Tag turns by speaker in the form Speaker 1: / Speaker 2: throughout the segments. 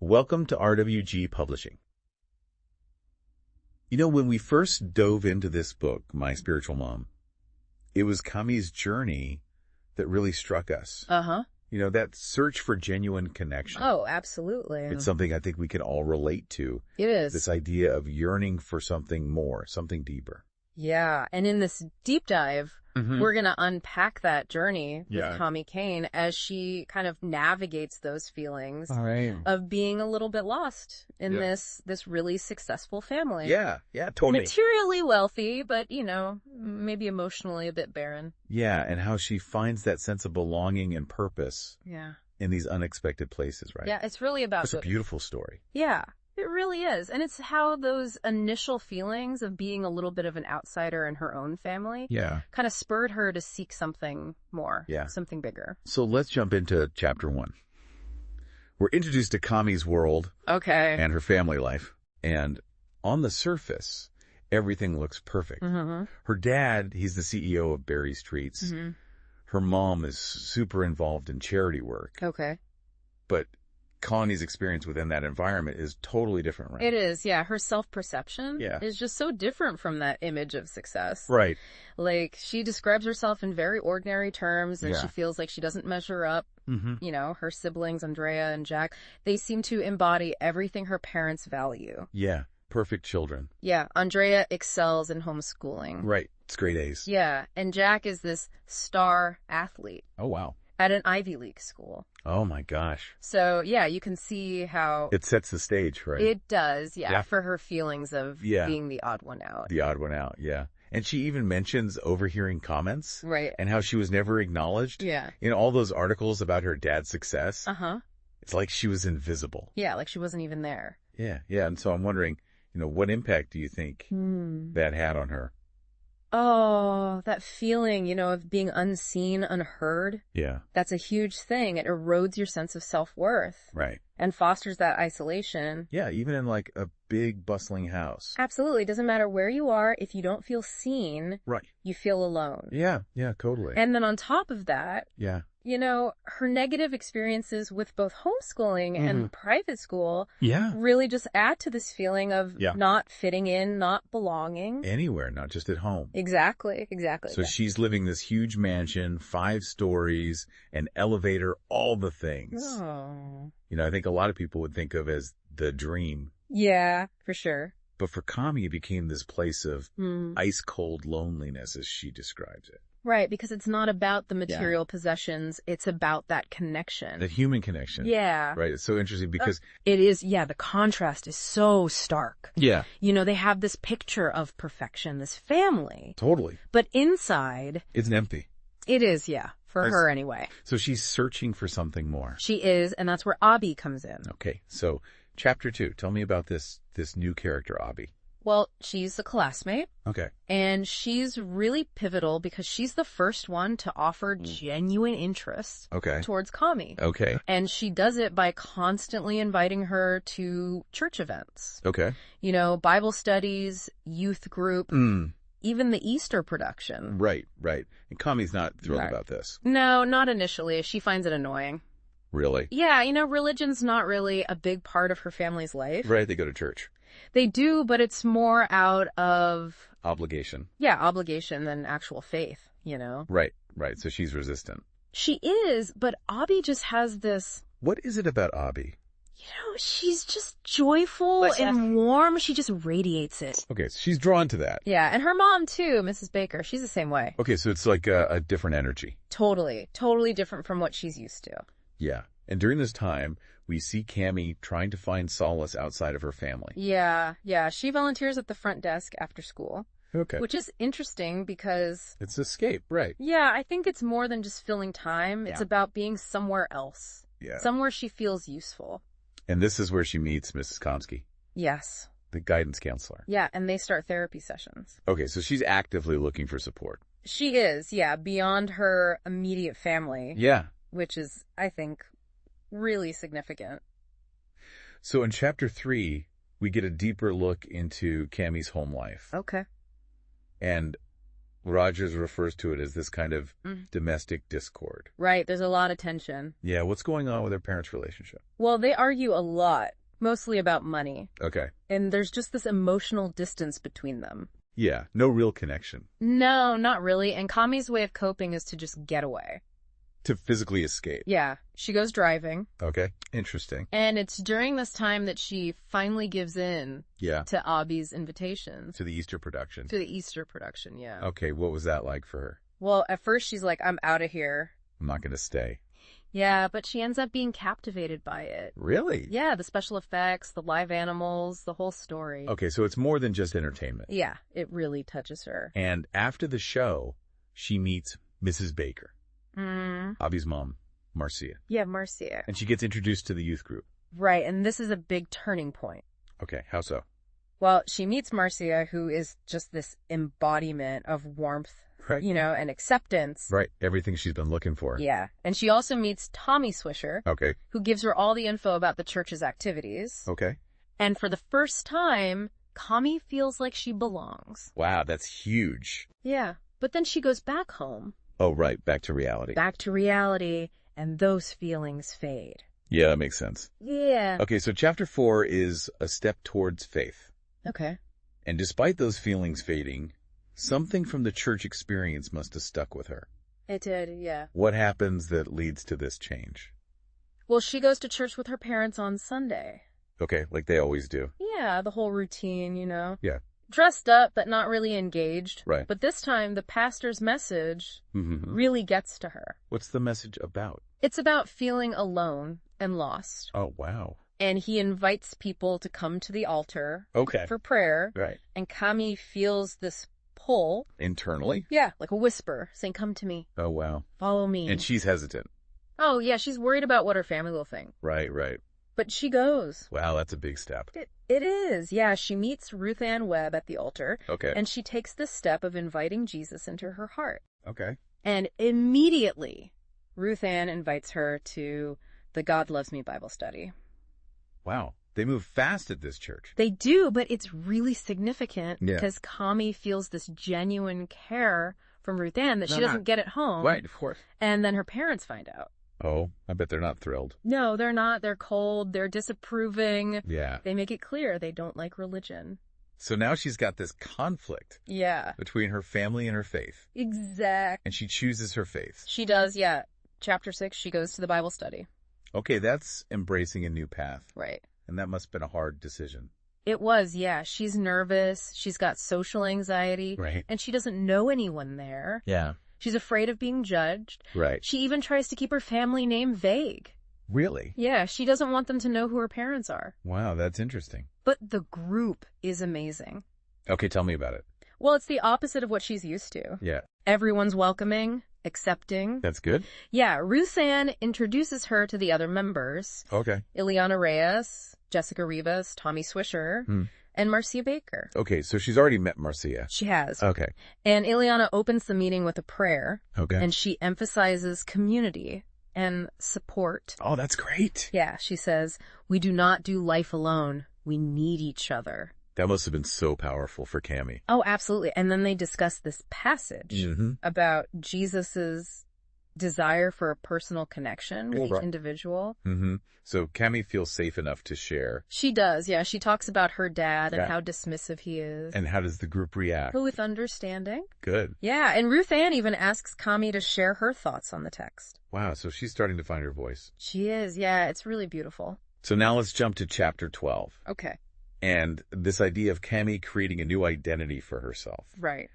Speaker 1: Welcome to RWG Publishing. You know, when we first dove into this book, My Spiritual Mom, it was Kami's journey that really struck us.
Speaker 2: Uh-huh.
Speaker 1: You know, that search for genuine connection.
Speaker 2: Oh, absolutely.
Speaker 1: It's something I think we can all relate to.
Speaker 2: It is.
Speaker 1: This idea of yearning for something more, something deeper.
Speaker 2: Yeah, and in this deep dive, we're going to unpack that journey with Kami Kane as she kind of navigates those feelings of being a little bit lost in this really successful family.
Speaker 1: Yeah, totally.
Speaker 2: Materially wealthy, but, you know, maybe emotionally a bit barren.
Speaker 1: Yeah, and how she finds that sense of belonging and purpose in these unexpected places, right?
Speaker 2: Yeah, it's really about...
Speaker 1: It's a beautiful story.
Speaker 2: Yeah. It really is. And it's how those initial feelings of being a little bit of an outsider in her own family kind of spurred her to seek something more, something bigger.
Speaker 1: So let's jump into chapter 1. We're introduced to Kami's world and her family life. And on the surface, everything looks perfect. Her dad, he's the CEO of Barry's Treats. Her mom is super involved in charity work. But Connie's experience within that environment is totally different, right?
Speaker 2: It is, yeah. Her self-perception is just so different from that image of success.
Speaker 1: Right.
Speaker 2: Like, she describes herself in very ordinary terms, and she feels like she doesn't measure up. You know, her siblings, Andrea and Jack, they seem to embody everything her parents value.
Speaker 1: Yeah. Perfect children.
Speaker 2: Yeah. Andrea excels in homeschooling.
Speaker 1: Right. It's grade A's.
Speaker 2: Yeah. And Jack is this star athlete.
Speaker 1: Oh, wow.
Speaker 2: At an Ivy League school.
Speaker 1: Oh, my gosh.
Speaker 2: So, yeah, you can see how...
Speaker 1: It sets the stage, right?
Speaker 2: It does, for her feelings of being the odd one out.
Speaker 1: The odd one out, yeah. And she even mentions overhearing comments.
Speaker 2: Right.
Speaker 1: And how she was never acknowledged.
Speaker 2: Yeah.
Speaker 1: In all those articles about her dad's success. It's like she was invisible.
Speaker 2: Yeah, like she wasn't even there.
Speaker 1: Yeah. And so I'm wondering, you know, what impact do you think that had on her?
Speaker 2: Oh, that feeling, you know, of being unseen, unheard.
Speaker 1: Yeah.
Speaker 2: That's a huge thing. It erodes your sense of self-worth.
Speaker 1: Right.
Speaker 2: And fosters that isolation.
Speaker 1: Yeah, even in like a big bustling house.
Speaker 2: Absolutely. It doesn't matter where you are. If you don't feel seen, you feel alone.
Speaker 1: Yeah, totally.
Speaker 2: And then on top of that, you know, her negative experiences with both homeschooling and private school really just add to this feeling of not fitting in, not belonging.
Speaker 1: Anywhere, not just at home.
Speaker 2: Exactly.
Speaker 1: So she's living this huge mansion, 5 stories, an elevator, all the things.
Speaker 2: Oh.
Speaker 1: You know, I think a lot of people would think of as the dream.
Speaker 2: Yeah, for sure.
Speaker 1: But for Kami, it became this place of ice-cold loneliness, as she describes it.
Speaker 2: Right, because it's not about the material possessions. It's about that connection.
Speaker 1: That human connection.
Speaker 2: Yeah.
Speaker 1: Right. It's so interesting because...
Speaker 2: It is, the contrast is so stark.
Speaker 1: Yeah.
Speaker 2: You know, they have this picture of perfection, this family.
Speaker 1: Totally.
Speaker 2: But inside...
Speaker 1: It's empty.
Speaker 2: It is, for her anyway.
Speaker 1: So she's searching for something more.
Speaker 2: She is, and that's where Abby comes in.
Speaker 1: Okay, so chapter 2. Tell me about this new character, Abby.
Speaker 2: Well, she's a classmate.
Speaker 1: Okay.
Speaker 2: And she's really pivotal because she's the first one to offer genuine interest towards Kami.
Speaker 1: Okay.
Speaker 2: And she does it by constantly inviting her to church events.
Speaker 1: Okay.
Speaker 2: You know, Bible studies, youth group, even the Easter production.
Speaker 1: Right. And Kami's not thrilled about this.
Speaker 2: No, not initially. She finds it annoying.
Speaker 1: Really?
Speaker 2: Yeah, you know, religion's not really a big part of her family's life.
Speaker 1: Right, they go to church.
Speaker 2: They do, but it's more out of...
Speaker 1: Obligation.
Speaker 2: Yeah, obligation than actual faith, you know?
Speaker 1: Right. So she's resistant.
Speaker 2: She is, but Abby just has this...
Speaker 1: What is it about Abby?
Speaker 2: You know, she's just joyful and warm. She just radiates it.
Speaker 1: Okay, so she's drawn to that.
Speaker 2: Yeah, and her mom, too, Mrs. Baker. She's the same way.
Speaker 1: Okay, so it's like a different energy.
Speaker 2: Totally different from what she's used to.
Speaker 1: Yeah, and during this time, we see Kami trying to find solace outside of her family.
Speaker 2: Yeah. She volunteers at the front desk after school.
Speaker 1: Okay.
Speaker 2: Which is interesting because...
Speaker 1: It's escape, right.
Speaker 2: Yeah, I think it's more than just filling time. It's about being somewhere else.
Speaker 1: Yeah.
Speaker 2: Somewhere she feels useful.
Speaker 1: And this is where she meets Mrs. Komsky.
Speaker 2: Yes.
Speaker 1: The guidance counselor.
Speaker 2: Yeah, and they start therapy sessions.
Speaker 1: Okay, so she's actively looking for support.
Speaker 2: She is, beyond her immediate family.
Speaker 1: Yeah.
Speaker 2: Which is, I think, really significant.
Speaker 1: So in chapter 3, we get a deeper look into Kami's home life.
Speaker 2: Okay.
Speaker 1: And Rodgers refers to it as this kind of domestic discord.
Speaker 2: Right. There's a lot of tension.
Speaker 1: Yeah. What's going on with their parents' relationship?
Speaker 2: Well, they argue a lot, mostly about money.
Speaker 1: Okay.
Speaker 2: And there's just this emotional distance between them.
Speaker 1: Yeah. No real connection.
Speaker 2: No, not really. And Kami's way of coping is to just get away.
Speaker 1: To physically escape.
Speaker 2: Yeah. She goes driving.
Speaker 1: Okay. Interesting.
Speaker 2: And it's during this time that she finally gives in to Abby's invitations.
Speaker 1: To the Easter production.
Speaker 2: To the Easter production, yeah.
Speaker 1: Okay. What was that like for her?
Speaker 2: Well, at first she's like, I'm out of here.
Speaker 1: I'm not going to stay.
Speaker 2: Yeah, but she ends up being captivated by it.
Speaker 1: Really?
Speaker 2: Yeah, the special effects, the live animals, the whole story.
Speaker 1: Okay, so it's more than just entertainment.
Speaker 2: Yeah, it really touches her.
Speaker 1: And after the show, she meets Mrs. Baker. Abby's mom, Marcia.
Speaker 2: Yeah, Marcia.
Speaker 1: And she gets introduced to the youth group.
Speaker 2: Right, and this is a big turning point.
Speaker 1: Okay, how so?
Speaker 2: Well, she meets Marcia, who is just this embodiment of warmth,
Speaker 1: right,
Speaker 2: and acceptance.
Speaker 1: Right, everything she's been looking for.
Speaker 2: Yeah, and she also meets Tommy Swisher.
Speaker 1: Okay.
Speaker 2: Who gives her all the info about the church's activities.
Speaker 1: Okay.
Speaker 2: And for the first time, Kami feels like she belongs.
Speaker 1: Wow, that's huge.
Speaker 2: Yeah, but then she goes back home.
Speaker 1: Oh, right. Back to reality.
Speaker 2: Back to reality, and those feelings fade.
Speaker 1: Yeah, that makes sense.
Speaker 2: Yeah.
Speaker 1: Okay, so chapter 4 is a step towards faith.
Speaker 2: Okay.
Speaker 1: And despite those feelings fading, something from the church experience must have stuck with her.
Speaker 2: It did, yeah.
Speaker 1: What happens that leads to this change?
Speaker 2: Well, she goes to church with her parents on Sunday.
Speaker 1: Okay, like they always do.
Speaker 2: Yeah, the whole routine,
Speaker 1: Yeah.
Speaker 2: Dressed up, but not really engaged.
Speaker 1: Right.
Speaker 2: But this time, the pastor's message really gets to her.
Speaker 1: What's the message about?
Speaker 2: It's about feeling alone and lost.
Speaker 1: Oh, wow.
Speaker 2: And he invites people to come to the altar for prayer.
Speaker 1: Right.
Speaker 2: And Kami feels this pull.
Speaker 1: Internally?
Speaker 2: Yeah, like a whisper saying, come to me.
Speaker 1: Oh, wow.
Speaker 2: Follow me.
Speaker 1: And she's hesitant.
Speaker 2: Oh, yeah, she's worried about what her family will think.
Speaker 1: Right, right.
Speaker 2: But she goes.
Speaker 1: Wow, that's a big step.
Speaker 2: It is. Yeah, she meets Ruth Ann Webb at the altar.
Speaker 1: Okay.
Speaker 2: And she takes the step of inviting Jesus into her heart.
Speaker 1: Okay.
Speaker 2: And immediately, Ruth Ann invites her to the God Loves Me Bible study.
Speaker 1: Wow. They move fast at this church.
Speaker 2: They do, but it's really significant
Speaker 1: Yeah.
Speaker 2: because Kami feels this genuine care from Ruth Ann that she doesn't get at home.
Speaker 1: Right, of course.
Speaker 2: And then her parents find out.
Speaker 1: Oh, I bet they're not thrilled.
Speaker 2: No, they're not. They're cold. They're disapproving.
Speaker 1: Yeah.
Speaker 2: They make it clear they don't like religion.
Speaker 1: So now she's got this conflict.
Speaker 2: Yeah.
Speaker 1: Between her family and her faith.
Speaker 2: Exactly.
Speaker 1: And she chooses her faith.
Speaker 2: She does, yeah. Chapter 6, she goes to the Bible study.
Speaker 1: Okay, that's embracing a new path.
Speaker 2: Right.
Speaker 1: And that must have been a hard decision.
Speaker 2: It was, yeah. She's nervous. She's got social anxiety.
Speaker 1: Right.
Speaker 2: And she doesn't know anyone there.
Speaker 1: Yeah.
Speaker 2: She's afraid of being judged.
Speaker 1: Right.
Speaker 2: She even tries to keep her family name vague.
Speaker 1: Really?
Speaker 2: Yeah, she doesn't want them to know who her parents are.
Speaker 1: Wow, that's interesting.
Speaker 2: But the group is amazing.
Speaker 1: Okay, tell me about it.
Speaker 2: Well, it's the opposite of what she's used to.
Speaker 1: Yeah.
Speaker 2: Everyone's welcoming, accepting.
Speaker 1: That's good.
Speaker 2: Yeah, Ruth Ann introduces her to the other members.
Speaker 1: Okay.
Speaker 2: Ileana Reyes, Jessica Rivas, Tommy Swisher, and Marcia Baker.
Speaker 1: Okay, so she's already met Marcia.
Speaker 2: She has.
Speaker 1: Okay.
Speaker 2: And Ileana opens the meeting with a prayer.
Speaker 1: Okay.
Speaker 2: And she emphasizes community and support.
Speaker 1: Oh, that's great.
Speaker 2: Yeah, she says, we do not do life alone. We need each other.
Speaker 1: That must have been so powerful for Cami.
Speaker 2: Oh, absolutely. And then they discuss this passage about Jesus's desire for a personal connection with each individual.
Speaker 1: So Cami feels safe enough to share.
Speaker 2: She does, yeah. She talks about her dad and how dismissive he is.
Speaker 1: And how does the group react?
Speaker 2: With understanding.
Speaker 1: Good.
Speaker 2: Yeah, and Ruth Ann even asks Cami to share her thoughts on the text.
Speaker 1: Wow, so she's starting to find her voice.
Speaker 2: She is, yeah. It's really beautiful.
Speaker 1: So now let's jump to chapter 12.
Speaker 2: Okay.
Speaker 1: And this idea of Cami creating a new identity for herself.
Speaker 2: Right.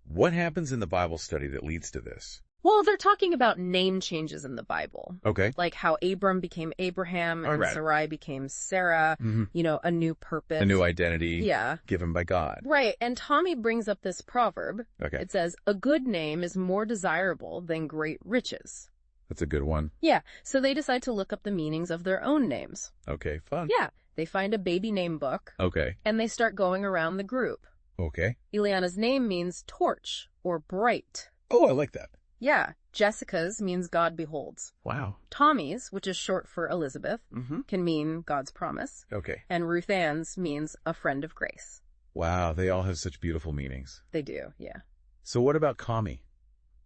Speaker 1: What happens in the Bible study that leads to this?
Speaker 2: Well, they're talking about name changes in the Bible.
Speaker 1: Okay.
Speaker 2: Like how Abram became Abraham and Sarai became Sarah, a new purpose.
Speaker 1: A new identity.
Speaker 2: Yeah.
Speaker 1: Given by God.
Speaker 2: Right. And Tommy brings up this proverb.
Speaker 1: Okay.
Speaker 2: It says, a good name is more desirable than great riches.
Speaker 1: That's a good one.
Speaker 2: Yeah. So they decide to look up the meanings of their own names.
Speaker 1: Okay, fun.
Speaker 2: Yeah. They find a baby name book.
Speaker 1: Okay.
Speaker 2: And they start going around the group.
Speaker 1: Okay.
Speaker 2: Ileana's name means torch or bright.
Speaker 1: Oh, I like that.
Speaker 2: Yeah. Jessica's means God beholds.
Speaker 1: Wow.
Speaker 2: Tommy's, which is short for Elizabeth, can mean God's promise.
Speaker 1: Okay.
Speaker 2: And Ruth Ann's means a friend of grace.
Speaker 1: Wow, they all have such beautiful meanings.
Speaker 2: They do, yeah.
Speaker 1: So what about Kami?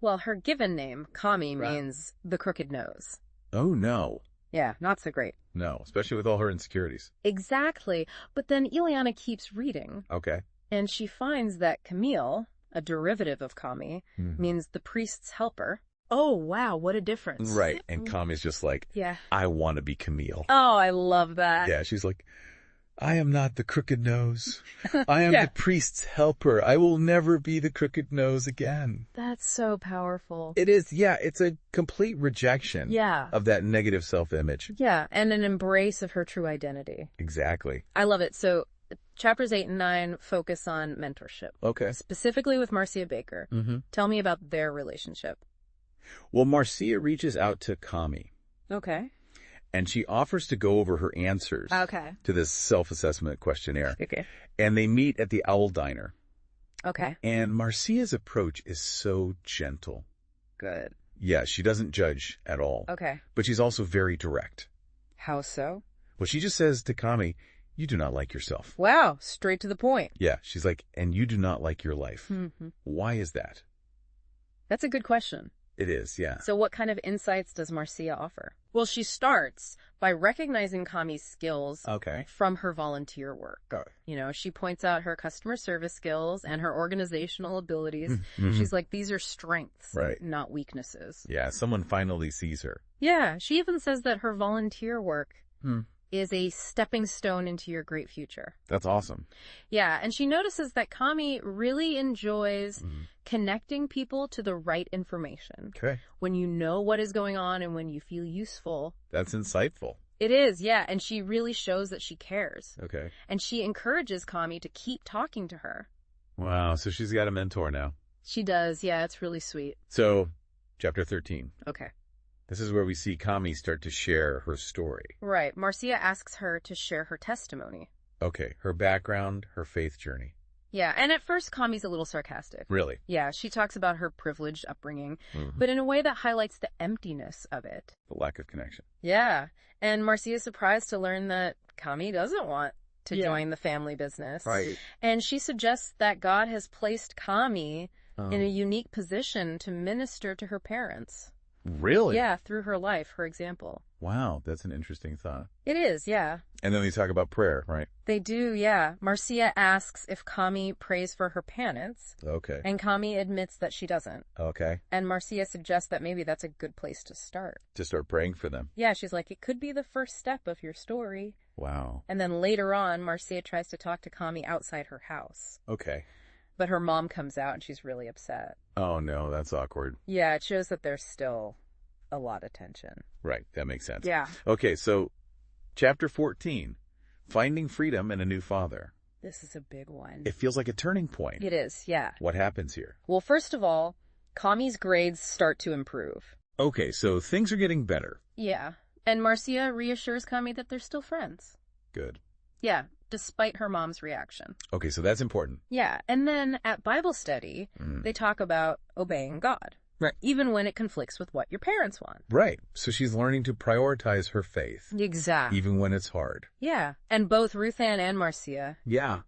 Speaker 2: Well, her given name, Kami, means the crooked nose.
Speaker 1: Oh, no.
Speaker 2: Yeah, not so great.
Speaker 1: No, especially with all her insecurities.
Speaker 2: Exactly. But then Ileana keeps reading.
Speaker 1: Okay.
Speaker 2: And she finds that Camille, a derivative of Kami, means the priest's helper. Oh, wow, what a difference.
Speaker 1: Right, and Kami's just like,
Speaker 2: yeah,
Speaker 1: I want to be Camille.
Speaker 2: Oh, I love that.
Speaker 1: Yeah, she's like, I am not the crooked nose. I am the priest's helper. I will never be the crooked nose again.
Speaker 2: That's so powerful.
Speaker 1: It is, yeah, it's a complete rejection of that negative self-image.
Speaker 2: Yeah, and an embrace of her true identity.
Speaker 1: Exactly.
Speaker 2: I love it. So chapters 8 and 9 focus on mentorship.
Speaker 1: Okay.
Speaker 2: Specifically with Marcia Baker. Tell me about their relationship.
Speaker 1: Well, Marcia reaches out to Kami.
Speaker 2: Okay.
Speaker 1: And she offers to go over her answers to this self-assessment questionnaire.
Speaker 2: Okay.
Speaker 1: And they meet at the Owl Diner.
Speaker 2: Okay.
Speaker 1: And Marcia's approach is so gentle.
Speaker 2: Good.
Speaker 1: Yeah, she doesn't judge at all.
Speaker 2: Okay.
Speaker 1: But she's also very direct.
Speaker 2: How so?
Speaker 1: Well, she just says to Kami, you do not like yourself.
Speaker 2: Wow, straight to the point.
Speaker 1: Yeah, she's like, and you do not like your life. Why is that?
Speaker 2: That's a good question.
Speaker 1: It is, yeah.
Speaker 2: So what kind of insights does Marcia offer? Well, she starts by recognizing Kami's skills from her volunteer work. You know, she points out her customer service skills and her organizational abilities. She's like, these are strengths, not weaknesses.
Speaker 1: Yeah, someone finally sees her.
Speaker 2: Yeah, she even says that her volunteer work is a stepping stone into your great future.
Speaker 1: That's awesome.
Speaker 2: Yeah, and she notices that Kami really enjoys connecting people to the right information.
Speaker 1: Okay.
Speaker 2: When you know what is going on and when you feel useful.
Speaker 1: That's insightful.
Speaker 2: It is, yeah, and she really shows that she cares.
Speaker 1: Okay.
Speaker 2: And she encourages Kami to keep talking to her.
Speaker 1: Wow, so she's got a mentor now.
Speaker 2: She does, yeah, it's really sweet.
Speaker 1: So, chapter 13.
Speaker 2: Okay.
Speaker 1: This is where we see Kami start to share her story.
Speaker 2: Right. Marcia asks her to share her testimony.
Speaker 1: Okay. Her background, her faith journey.
Speaker 2: Yeah, and at first Kami's a little sarcastic.
Speaker 1: Really?
Speaker 2: Yeah, she talks about her privileged upbringing, but in a way that highlights the emptiness of it.
Speaker 1: The lack of connection.
Speaker 2: Yeah, and Marcia is surprised to learn that Kami doesn't want to join the family business.
Speaker 1: Right.
Speaker 2: And she suggests that God has placed Kami in a unique position to minister to her parents.
Speaker 1: Really?
Speaker 2: Yeah, through her life, her example.
Speaker 1: Wow, that's an interesting thought.
Speaker 2: It is, yeah.
Speaker 1: And then they talk about prayer, right?
Speaker 2: They do, yeah. Marcia asks if Kami prays for her parents.
Speaker 1: Okay.
Speaker 2: And Kami admits that she doesn't.
Speaker 1: Okay.
Speaker 2: And Marcia suggests that maybe that's a good place to start.
Speaker 1: To start praying for them.
Speaker 2: Yeah, she's like, it could be the first step of your story.
Speaker 1: Wow.
Speaker 2: And then later on, Marcia tries to talk to Kami outside her house.
Speaker 1: Okay.
Speaker 2: But her mom comes out and she's really upset.
Speaker 1: Oh, no, that's awkward.
Speaker 2: Yeah, it shows that there's still a lot of tension.
Speaker 1: Right, that makes sense.
Speaker 2: Yeah.
Speaker 1: Okay, so chapter 14, Finding Freedom in a New Father.
Speaker 2: This is a big one.
Speaker 1: It feels like a turning point.
Speaker 2: It is, yeah.
Speaker 1: What happens here?
Speaker 2: Well, first of all, Kami's grades start to improve.
Speaker 1: Okay, so things are getting better.
Speaker 2: Yeah. And Marcia reassures Kami that they're still friends.
Speaker 1: Good.
Speaker 2: Yeah, despite her mom's reaction.
Speaker 1: Okay, so that's important.
Speaker 2: Yeah, and then at Bible study, they talk about obeying God.
Speaker 1: Right.
Speaker 2: Even when it conflicts with what your parents want.
Speaker 1: Right. So she's learning to prioritize her faith.
Speaker 2: Exactly.
Speaker 1: Even when it's hard.
Speaker 2: Yeah. And both Ruth Ann and Marcia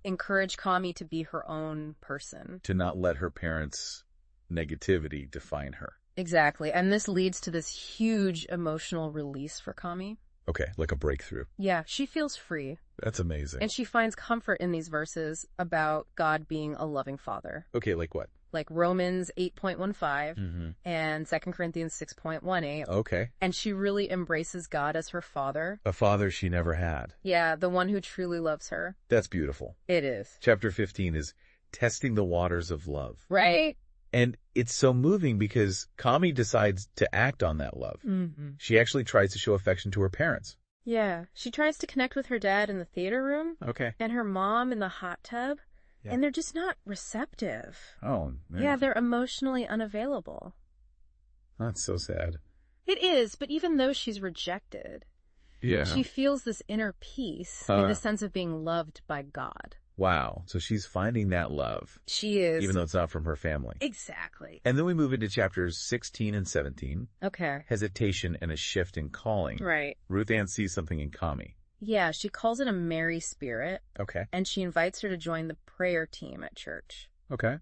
Speaker 2: encourage Kami to be her own person.
Speaker 1: To not let her parents' negativity define her.
Speaker 2: Exactly. And this leads to this huge emotional release for Kami.
Speaker 1: Okay, like a breakthrough.
Speaker 2: Yeah, she feels free.
Speaker 1: That's amazing.
Speaker 2: And she finds comfort in these verses about God being a loving father.
Speaker 1: Okay, like what?
Speaker 2: Like Romans 8.15 and 2 Corinthians 6.18.
Speaker 1: Okay.
Speaker 2: And she really embraces God as her father.
Speaker 1: A father she never had.
Speaker 2: Yeah, the one who truly loves her.
Speaker 1: That's beautiful.
Speaker 2: It is.
Speaker 1: Chapter 15 is Testing the Waters of Love.
Speaker 2: Right.
Speaker 1: And it's so moving because Kami decides to act on that love. She actually tries to show affection to her parents.
Speaker 2: Yeah. She tries to connect with her dad in the theater room.
Speaker 1: Okay.
Speaker 2: And her mom in the hot tub. Yeah. And they're just not receptive.
Speaker 1: Oh, man.
Speaker 2: Yeah, they're emotionally unavailable.
Speaker 1: That's so sad.
Speaker 2: It is, but even though she's rejected, she feels this inner peace in the sense of being loved by God.
Speaker 1: Wow. So she's finding that love.
Speaker 2: She is.
Speaker 1: Even though it's not from her family.
Speaker 2: Exactly.
Speaker 1: And then we move into chapters 16 and 17.
Speaker 2: Okay.
Speaker 1: Hesitation and a shift in calling.
Speaker 2: Right.
Speaker 1: Ruth Ann sees something in Kami.
Speaker 2: Yeah, she calls it a Mary spirit.
Speaker 1: Okay.
Speaker 2: And she invites her to join the prayer team at church.
Speaker 1: Okay.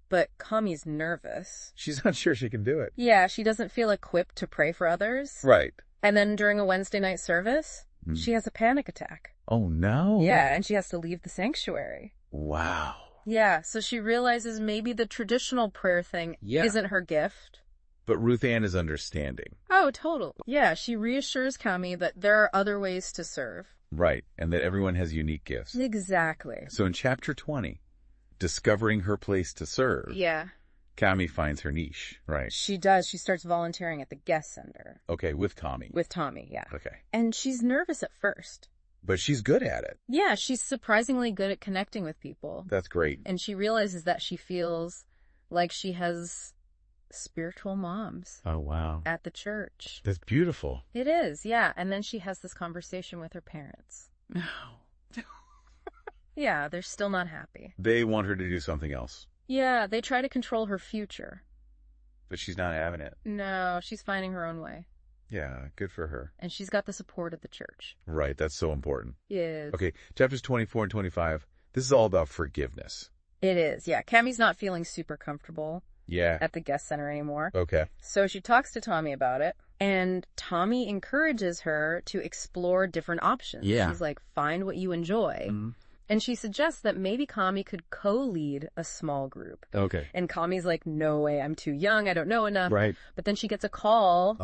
Speaker 2: but Kami's nervous.
Speaker 1: She's not sure she can do it.
Speaker 2: Yeah, she doesn't feel equipped to pray for others.
Speaker 1: Right.
Speaker 2: And then during a Wednesday night service, she has a panic attack.
Speaker 1: Oh, no.
Speaker 2: Yeah, and she has to leave the sanctuary.
Speaker 1: Wow.
Speaker 2: Yeah, so she realizes maybe the traditional prayer thing isn't her gift.
Speaker 1: But Ruth Ann is understanding.
Speaker 2: Oh, total. Yeah, she reassures Kami that there are other ways to serve.
Speaker 1: Right, and that everyone has unique gifts.
Speaker 2: Exactly.
Speaker 1: So in chapter 20, discovering her place to serve.
Speaker 2: Yeah.
Speaker 1: Kami finds her niche, right?
Speaker 2: She does. She starts volunteering at the guest center.
Speaker 1: Okay, with Tommy.
Speaker 2: With Tommy, yeah.
Speaker 1: Okay.
Speaker 2: And she's nervous at first.
Speaker 1: But she's good at it.
Speaker 2: Yeah, she's surprisingly good at connecting with people.
Speaker 1: That's great.
Speaker 2: And she realizes that she feels like she has spiritual moms.
Speaker 1: Oh, wow.
Speaker 2: At the church.
Speaker 1: That's beautiful.
Speaker 2: It is, yeah. And then she has this conversation with her parents.
Speaker 1: No.
Speaker 2: Yeah, they're still not happy.
Speaker 1: They want her to do something else.
Speaker 2: Yeah, they try to control her future.
Speaker 1: But she's not having it.
Speaker 2: No, she's finding her own way.
Speaker 1: Yeah, good for her.
Speaker 2: And she's got the support of the church.
Speaker 1: Right, that's so important.
Speaker 2: Yes.
Speaker 1: Okay, chapters 24 and 25, this is all about forgiveness.
Speaker 2: It is, yeah. Kami's not feeling super comfortable at the guest center anymore.
Speaker 1: Okay.
Speaker 2: So she talks to Tommy about it, and Tommy encourages her to explore different options.
Speaker 1: Yeah.
Speaker 2: She's like, find what you enjoy. Mm-hmm. And she suggests that maybe Kami could co-lead a small group.
Speaker 1: Okay.
Speaker 2: And Kami's like, no way, I'm too young, I don't know enough.
Speaker 1: Right.
Speaker 2: But then she gets a call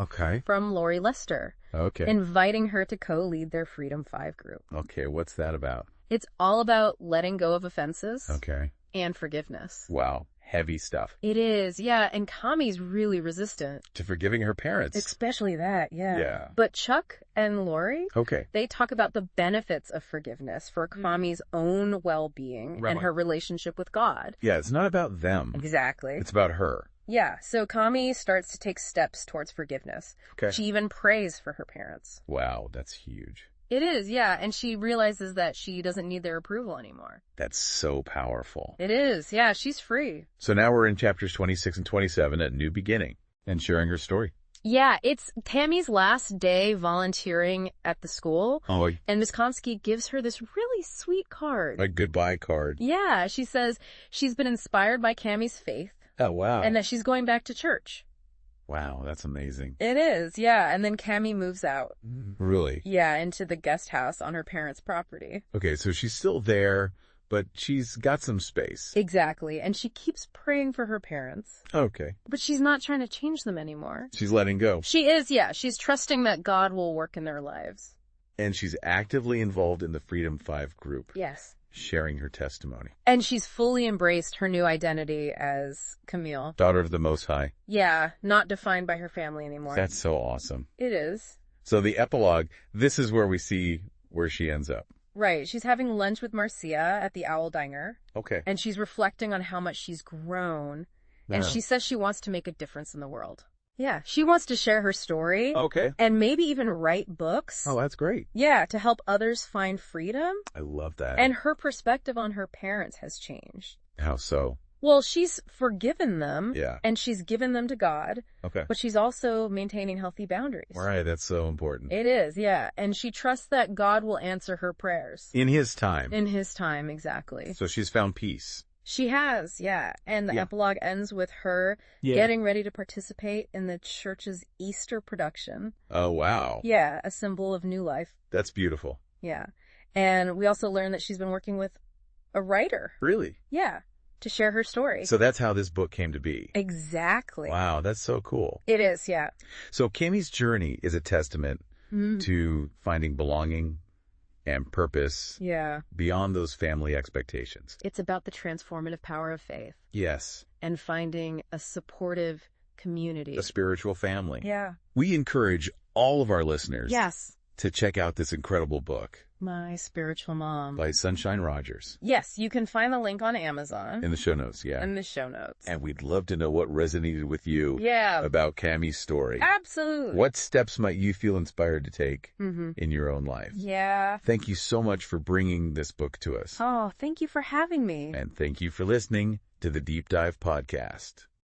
Speaker 2: from Lori Lester.
Speaker 1: Okay.
Speaker 2: Inviting her to co-lead their Freedom 5 group.
Speaker 1: Okay, what's that about?
Speaker 2: It's all about letting go of offenses.
Speaker 1: Okay.
Speaker 2: And forgiveness.
Speaker 1: Wow. Heavy stuff.
Speaker 2: It is, yeah. And Kami's really resistant.
Speaker 1: To forgiving her parents.
Speaker 2: Especially that, yeah.
Speaker 1: Yeah.
Speaker 2: But Chuck and Lori, they talk about the benefits of forgiveness for Kami's own well-being and her relationship with God.
Speaker 1: Yeah, it's not about them.
Speaker 2: Exactly.
Speaker 1: It's about her.
Speaker 2: Yeah, so Kami starts to take steps towards forgiveness.
Speaker 1: Okay.
Speaker 2: She even prays for her parents.
Speaker 1: Wow, that's huge.
Speaker 2: It is, yeah, and she realizes that she doesn't need their approval anymore.
Speaker 1: That's so powerful.
Speaker 2: It is, yeah, she's free.
Speaker 1: So now we're in chapters 26 and 27 at New Beginning and sharing her story.
Speaker 2: Yeah, it's Tammy's last day volunteering at the school, and Miss Komsky gives her this really sweet card.
Speaker 1: A goodbye card.
Speaker 2: Yeah, she says she's been inspired by Cammie's faith.
Speaker 1: Oh, wow.
Speaker 2: And that she's going back to church.
Speaker 1: Wow, that's amazing.
Speaker 2: It is, yeah. And then Cammie moves out.
Speaker 1: Really?
Speaker 2: Yeah, into the guest house on her parents' property.
Speaker 1: Okay, so she's still there, but she's got some space.
Speaker 2: Exactly. And she keeps praying for her parents.
Speaker 1: Okay.
Speaker 2: But she's not trying to change them anymore.
Speaker 1: She's letting go.
Speaker 2: She is, yeah. She's trusting that God will work in their lives.
Speaker 1: And she's actively involved in the Freedom 5 group.
Speaker 2: Yes.
Speaker 1: Sharing her testimony.
Speaker 2: And she's fully embraced her new identity as Camille.
Speaker 1: Daughter of the Most High.
Speaker 2: Yeah, not defined by her family anymore.
Speaker 1: That's so awesome.
Speaker 2: It is.
Speaker 1: So the epilogue, this is where we see where she ends up.
Speaker 2: Right. She's having lunch with Marcia at the Owl Diner.
Speaker 1: Okay.
Speaker 2: And she's reflecting on how much she's grown. And she says she wants to make a difference in the world. Yeah, she wants to share her story.
Speaker 1: Okay.
Speaker 2: And maybe even write books.
Speaker 1: Oh, that's great.
Speaker 2: Yeah, to help others find freedom.
Speaker 1: I love that.
Speaker 2: And her perspective on her parents has changed.
Speaker 1: How so?
Speaker 2: Well, she's forgiven them.
Speaker 1: Yeah.
Speaker 2: And she's given them to God.
Speaker 1: Okay.
Speaker 2: But she's also maintaining healthy boundaries.
Speaker 1: Right, that's so important.
Speaker 2: It is, yeah. And she trusts that God will answer her prayers.
Speaker 1: In His time.
Speaker 2: In His time, exactly.
Speaker 1: So she's found peace.
Speaker 2: She has, yeah. And the epilogue ends with her getting ready to participate in the church's Easter production.
Speaker 1: Oh, wow.
Speaker 2: Yeah, a symbol of new life.
Speaker 1: That's beautiful.
Speaker 2: Yeah. And we also learned that she's been working with a writer.
Speaker 1: Really?
Speaker 2: Yeah, to share her story.
Speaker 1: So that's how this book came to be.
Speaker 2: Exactly.
Speaker 1: Wow, that's so cool.
Speaker 2: It is, yeah.
Speaker 1: So Cammie's journey is a testament to finding belonging and purpose beyond those family expectations.
Speaker 2: It's about the transformative power of faith.
Speaker 1: Yes.
Speaker 2: And finding a supportive community.
Speaker 1: A spiritual family.
Speaker 2: Yeah.
Speaker 1: We encourage all of our listeners to check out this incredible book.
Speaker 2: My Spiritual Mom.
Speaker 1: By Sunshine Rodgers.
Speaker 2: Yes, you can find the link on Amazon.
Speaker 1: In the show notes, yeah.
Speaker 2: In the show notes.
Speaker 1: And we'd love to know what resonated with you about Cammie's story.
Speaker 2: Absolutely.
Speaker 1: What steps might you feel inspired to take in your own life?
Speaker 2: Yeah.
Speaker 1: Thank you so much for bringing this book to us.
Speaker 2: Oh, thank you for having me.
Speaker 1: And thank you for listening to the Deep Dive Podcast.